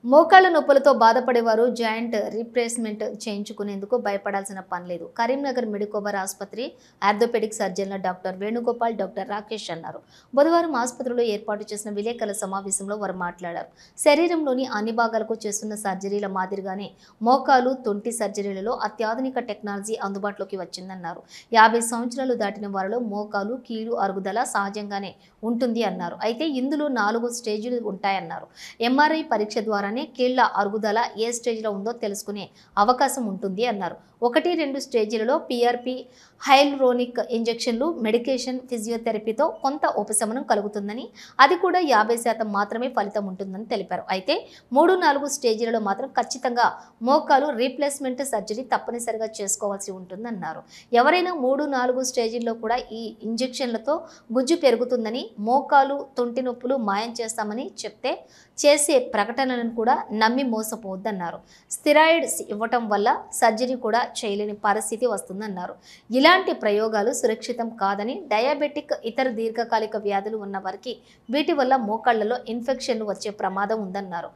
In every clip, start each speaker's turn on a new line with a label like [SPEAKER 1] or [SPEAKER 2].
[SPEAKER 1] మోకాళ్ల నొప్పులతో బాధపడేవారు జాయింట్ రీప్లేస్మెంట్ చేయించుకునేందుకు భయపడాల్సిన పని లేదు. కరీంనగర్ మెడికోవర్ ఆసుపత్రి ఆర్థోపెడిక్ సర్జన్ల డాక్టర్ వేణుగోపాల్, డాక్టర్ రాకేష్ అన్నారు. బుధవారం ఆసుపత్రిలో ఏర్పాటు చేసిన విలేకరుల సమావేశంలో వారు మాట్లాడారు. శరీరంలోని అన్ని భాగాలకు చేస్తున్న సర్జరీల మాదిరిగానే మోకాలు, తొంటి సర్జరీలలో అత్యాధునిక టెక్నాలజీ అందుబాటులోకి వచ్చిందన్నారు. 50 సంవత్సరాలు దాటిన వారిలో మోకాలు, కీలు అరుగుదల సహజంగానే ఉంటుంది అన్నారు. అయితే ఇందులో 4 స్టేజీలు ఉంటాయన్నారు. ఎంఆర్ఐ పరీక్ష ద్వారా కీళ్ల అరుగుదల ఏ స్టేజ్లో ఉందో తెలుసుకునే అవకాశం ఉంటుంది అన్నారు. 1-2 స్టేజీలలో PRP, హైల్రోనిక్ ఇంజెక్షన్లు, మెడికేషన్, ఫిజియోథెరపీతో కొంత ఉపశమనం కలుగుతుందని, అది కూడా 50% మాత్రమే ఫలితం ఉంటుందని తెలిపారు. అయితే 3-4 స్టేజీలలో మాత్రం ఖచ్చితంగా మోకాలు రీప్లేస్మెంట్ సర్జరీ తప్పనిసరిగా చేసుకోవాల్సి ఉంటుందన్నారు. ఎవరైనా 3-4 స్టేజీల్లో కూడా ఈ ఇంజెక్షన్లతో గుజ్జు పెరుగుతుందని, మోకాలు, తొంటి నొప్పులు మాయం చేస్తామని చెప్తే చేసే ప్రకటనలను కూడా నమ్మి మోసపోవద్దన్నారు. స్టెరాయిడ్స్ ఇవ్వటం వల్ల సర్జరీ కూడా చేయలేని పరిస్థితి వస్తుందన్నారు. ఇలాంటి ప్రయోగాలు సురక్షితం కాదని, డయాబెటిక్, ఇతర దీర్ఘకాలిక వ్యాధులు ఉన్న వారికి వీటి వల్ల మోకాళ్లలో ఇన్ఫెక్షన్లు వచ్చే ప్రమాదం ఉందన్నారు.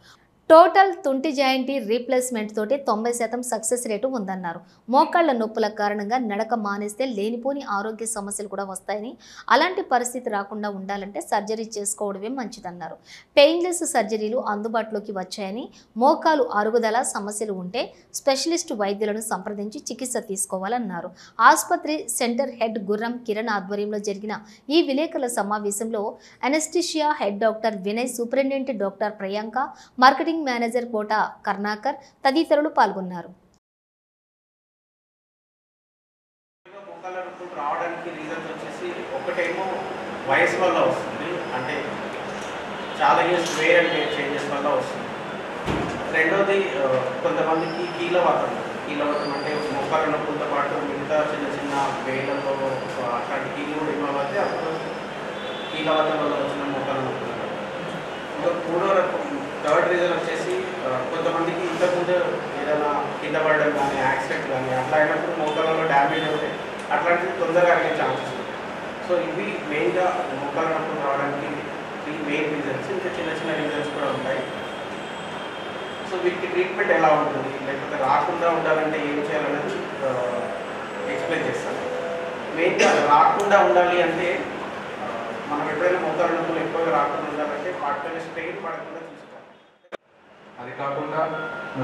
[SPEAKER 1] టోటల్ తుంటి జాయింట్ రీప్లేస్మెంట్ తోటి 90% సక్సెస్ రేటు ఉందన్నారు. మోకాళ్ల నొప్పుల కారణంగా నడక మానేస్తే లేనిపోని ఆరోగ్య సమస్యలు కూడా వస్తాయని, అలాంటి పరిస్థితి రాకుండా ఉండాలంటే సర్జరీ చేసుకోవడమే మంచిదన్నారు. పెయిన్లెస్ సర్జరీలు అందుబాటులోకి వచ్చాయని, మోకాలు అరుగుదల సమస్యలు ఉంటే స్పెషలిస్ట్ వైద్యులను సంప్రదించి చికిత్స తీసుకోవాలన్నారు. ఆసుపత్రి సెంటర్ హెడ్ గుర్రం కిరణ్ ఆధ్వర్యంలో జరిగిన ఈ విలేకరుల సమావేశంలో anaesthesia head doctor Vinay, superintendent doctor Priyanka, marketing manager Kota Karnakar తదితరులు పాల్గొన్నారు.
[SPEAKER 2] రావడానికి రీజన్స్ వచ్చేసి ఒకటేమో వయసు వల్ల వస్తుంది, అంటే చాలా years wear and tear changes వల్ల వస్తుంది. రెండోది కొంతమందికి కీలవాతం అంటే మోకాళ్ళ నొప్పులతో పాటు మిగతా చిన్న చిన్న వేళ్ళలో అట్లాంటి కీలు కూడా ఇన్వాల్వ్ అయితే అప్పుడు కీలవాతం వల్ల వచ్చిన మోకాళ్ళ నొప్పులు. ఇంకా థర్డ్ రీజన్ వచ్చేసి కొంతమందికి ఇంతకుముందు ఏదైనా కింద పడడం కానీ, యాక్సిడెంట్ కానీ అట్లా అయినప్పుడు మోకాళ్ళలో డ్యామేజ్ అవుతాయి, అట్లాంటివి తొందరగా అయ్యే ఛాన్సెస్ ఉంటాయి. సో ఇవి మెయిన్గా మోకాళ్ళ నొప్పులు రావడానికి ఈ మెయిన్ రీజన్స్. ఇంకా చిన్న చిన్న రీజన్స్ కూడా ఉంటాయి. సో వీటికి ట్రీట్మెంట్ ఎలా ఉంటుంది, లేకపోతే రాకుండా ఉండాలంటే ఏం చేయాలనేది ఎక్స్ప్లెయిన్ చేస్తాను. మెయిన్గా రాకుండా ఉండాలి అంటే మనం ఎప్పుడైనా మోకాళ్ళ నొప్పులు ఎక్కువగా రాకుండా ఉండాలంటే వాటిపైన స్ట్రెయిన్ పడకుండా చూసుకోవాలి.
[SPEAKER 3] అది కాకుండా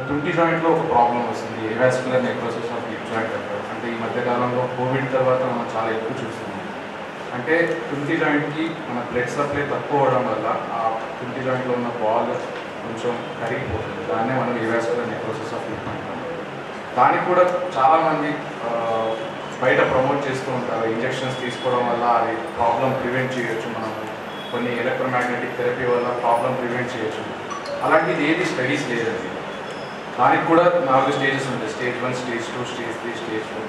[SPEAKER 3] తుంటి జాయింట్లో ఒక ప్రాబ్లం వస్తుంది, avascular necrosis of hip joint అంటారు. అంటే ఈ మధ్యకాలంలో కోవిడ్ తర్వాత మనం చాలా ఎక్కువ చూస్తున్నాం. అంటే తుంటి జాయింట్కి మన బ్లడ్ సప్లై తక్కువ అవడం వల్ల ఆ తుంటి జాయింట్లో ఉన్న బాల్ కొంచెం కరిగిపోతుంది. దాన్నే మనం ఏవాస్కులర్ నెక్రోసిస్ ఆఫ్ హిప్ అంటాం. దానికి కూడా చాలామంది బయట ప్రమోట్ చేస్తూ ఉంటారు. ఇంజెక్షన్స్ తీసుకోవడం వల్ల అది ప్రాబ్లం ప్రివెంట్ చేయొచ్చు, మనం కొన్ని ఎలక్ట్రోమాగ్నెటిక్ థెరపీ వల్ల ప్రాబ్లం ప్రివెంట్ చేయొచ్చు. అలాంటిది ఏది స్టడీస్ లేదండి. దానికి కూడా 4 స్టేజెస్ ఉంటాయి. Stage 1, stage 2, stage 3, stage 4.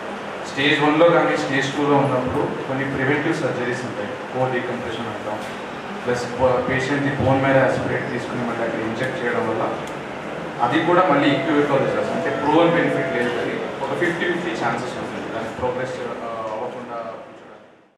[SPEAKER 3] Stage 1లో కానీ స్టేజ్ 2లో ఉన్నప్పుడు కొన్ని ప్రివెంటివ్ సర్జరీస్ ఉంటాయి. కోర్ డీకంప్రెషన్ అంటాం, ప్లస్ పేషెంట్ని బోన్ మీద ఆస్పిరేట్ తీసుకుని మళ్ళీ అక్కడ ఇంజెక్ట్ చేయడం వల్ల అది కూడా మళ్ళీ ఈక్వివల్ రిజల్ట్స్, అంటే ప్రోవెన్ బెనిఫిట్ లేదు, కానీ ఒక 50-50 ఛాన్సెస్ ఉంటుంది దానికి ప్రోగ్రెస్